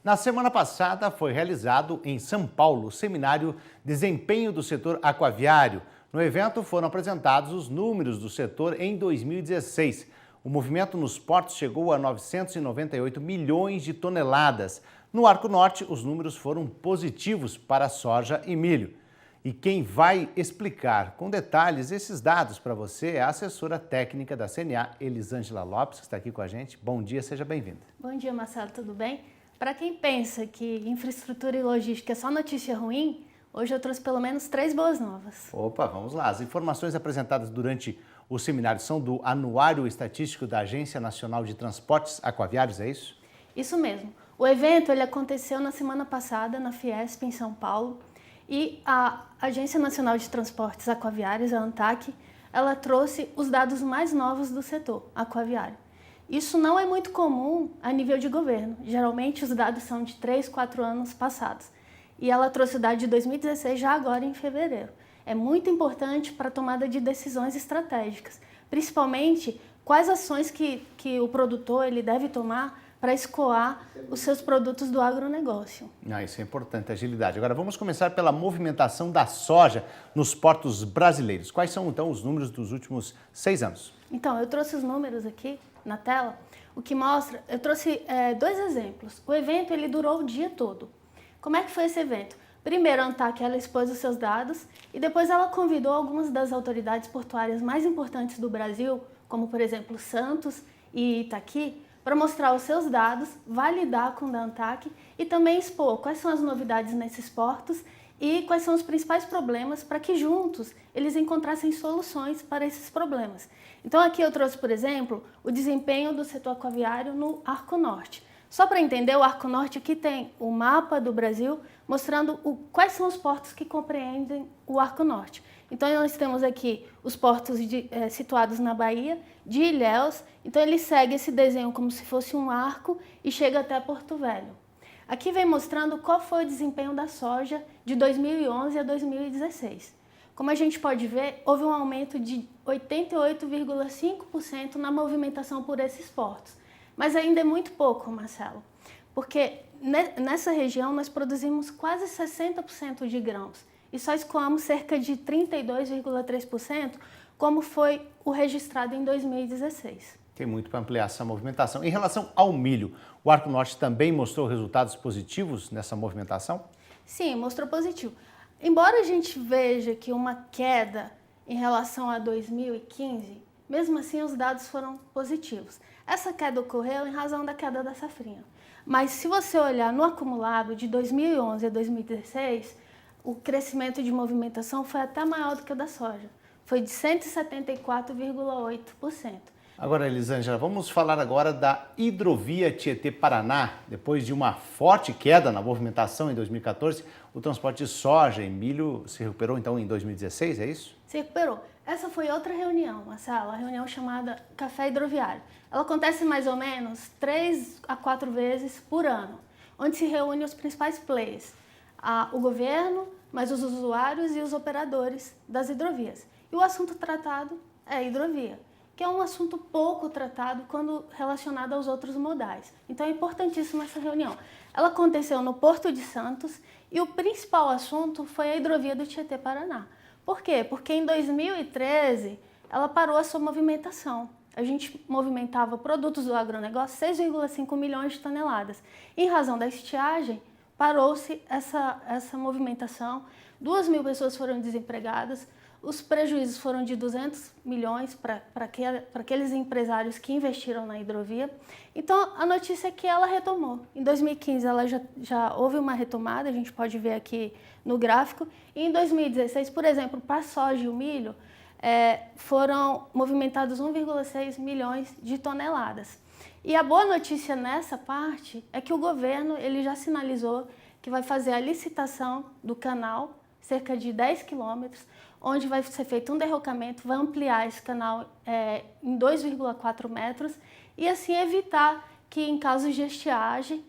Na semana passada foi realizado em São Paulo o seminário Desempenho do Setor Aquaviário. No evento foram apresentados os números do setor em 2016. O movimento nos portos chegou a 998 milhões de toneladas. No Arco Norte, os números foram positivos para soja e milho. E quem vai explicar com detalhes esses dados para você é a assessora técnica da CNA, Elisângela Lopes, que está aqui com a gente. Bom dia, seja bem-vinda. Bom dia, Marcelo, tudo bem? Para quem pensa que infraestrutura e logística é só notícia ruim, hoje eu trouxe pelo menos 3 boas novas. Opa, vamos lá. As informações apresentadas durante o seminário são do Anuário Estatístico da Agência Nacional de Transportes Aquaviários, é isso? Isso mesmo. O evento ele aconteceu na semana passada na Fiesp, em São Paulo, e a Agência Nacional de Transportes Aquaviários, a ANTAQ, ela trouxe os dados mais novos do setor aquaviário. Isso não é muito comum a nível de governo. Geralmente os dados são de 3, 4 anos passados. E ela trouxe o dado de 2016 já agora em fevereiro. É muito importante para a tomada de decisões estratégicas, principalmente quais ações que o produtor ele deve tomar para escoar os seus produtos do agronegócio. Isso é importante, agilidade. Agora vamos começar pela movimentação da soja nos portos brasileiros. Quais são então os números dos últimos 6 anos? Então, eu trouxe os números aqui na tela, o que mostra, eu trouxe 2 exemplos. O evento ele durou o dia todo. Como é que foi esse evento? Primeiro, a ANTAQ ela expôs os seus dados e depois ela convidou algumas das autoridades portuárias mais importantes do Brasil, como por exemplo Santos e Itaqui, para mostrar os seus dados, validar com a ANTAQ e também expor quais são as novidades nesses portos e quais são os principais problemas para que juntos eles encontrassem soluções para esses problemas. Então aqui eu trouxe, por exemplo, o desempenho do setor aquaviário no Arco Norte. Só para entender, o Arco Norte aqui tem o mapa do Brasil mostrando quais são os portos que compreendem o Arco Norte. Então nós temos aqui os portos situados na Bahia, de Ilhéus. Então ele segue esse desenho como se fosse um arco e chega até Porto Velho. Aqui vem mostrando qual foi o desempenho da soja de 2011 a 2016. Como a gente pode ver, houve um aumento de 88,5% na movimentação por esses portos. Mas ainda é muito pouco, Marcelo, porque nessa região nós produzimos quase 60% de grãos e só escoamos cerca de 32,3%, como foi o registrado em 2016. Tem muito para ampliar essa movimentação. Em relação ao milho, o Arco Norte também mostrou resultados positivos nessa movimentação? Sim, mostrou positivo. Embora a gente veja que uma queda em relação a 2015, mesmo assim os dados foram positivos. Essa queda ocorreu em razão da queda da safrinha. Mas se você olhar no acumulado de 2011 a 2016, o crescimento de movimentação foi até maior do que o da soja. Foi de 174,8%. Agora, Elisângela, vamos falar agora da hidrovia Tietê-Paraná. Depois de uma forte queda na movimentação em 2014, o transporte de soja e milho se recuperou então em 2016, é isso? Se recuperou. Essa foi outra reunião, Marcelo, a reunião chamada Café Hidroviário. Ela acontece mais ou menos 3 a 4 vezes por ano, onde se reúnem os principais players, o governo, mas os usuários e os operadores das hidrovias. E o assunto tratado é a hidrovia, que é um assunto pouco tratado quando relacionado aos outros modais. Então é importantíssima essa reunião. Ela aconteceu no Porto de Santos e o principal assunto foi a hidrovia do Tietê-Paraná. Por quê? Porque em 2013 ela parou a sua movimentação. A gente movimentava produtos do agronegócio 6,5 milhões de toneladas. Em razão da estiagem, parou-se essa movimentação, 2.000 pessoas foram desempregadas, os prejuízos foram de 200 milhões para aqueles empresários que investiram na hidrovia. Então, a notícia é que ela retomou. Em 2015, ela já houve uma retomada, a gente pode ver aqui no gráfico. E em 2016, por exemplo, para a soja e o milho, foram movimentados 1,6 milhões de toneladas. E a boa notícia nessa parte é que o governo ele já sinalizou que vai fazer a licitação do canal, cerca de 10 quilômetros, onde vai ser feito um derrocamento, vai ampliar esse canal em 2,4 metros e assim evitar que em casos de estiagem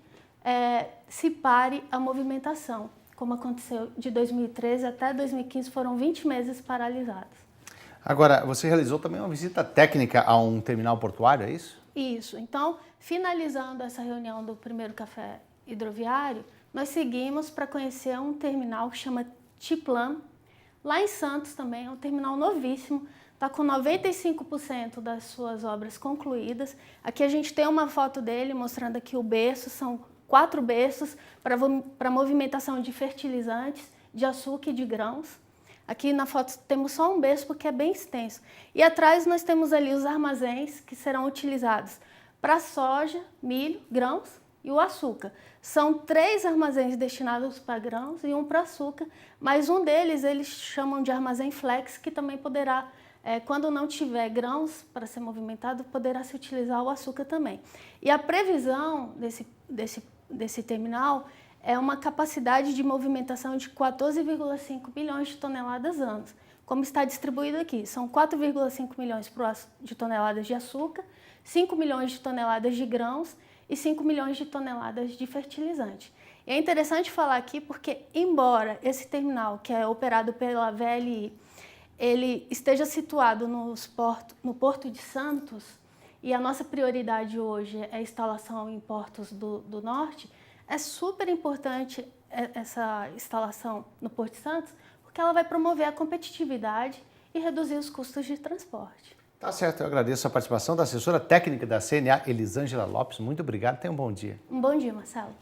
se pare a movimentação. Como aconteceu de 2013 até 2015, foram 20 meses paralisados. Agora, você realizou também uma visita técnica a um terminal portuário, é isso? Isso. Então, finalizando essa reunião do primeiro Café hidroviário, nós seguimos para conhecer um terminal que chama Tiplan, lá em Santos também, é um terminal novíssimo, está com 95% das suas obras concluídas. Aqui a gente tem uma foto dele mostrando aqui o berço, são 4 berços para movimentação de fertilizantes, de açúcar e de grãos. Aqui na foto temos só um berço porque é bem extenso. E atrás nós temos ali os armazéns que serão utilizados para soja, milho, grãos e o açúcar. São 3 armazéns destinados para grãos e um para açúcar, mas um deles eles chamam de armazém flex, que também poderá, quando não tiver grãos para ser movimentado, poderá se utilizar o açúcar também. E a previsão desse terminal é uma capacidade de movimentação de 14,5 milhões de toneladas ano. Como está distribuído aqui, são 4,5 milhões de toneladas de açúcar, 5 milhões de toneladas de grãos e 5 milhões de toneladas de fertilizante. E é interessante falar aqui porque, embora esse terminal, que é operado pela VLI, ele esteja situado no Porto de Santos, e a nossa prioridade hoje é a instalação em portos do norte, é super importante essa instalação no Porto de Santos, porque ela vai promover a competitividade e reduzir os custos de transporte. Tá certo, eu agradeço a participação da assessora técnica da CNA, Elisângela Lopes. Muito obrigado, tenha um bom dia. Um bom dia, Marcelo.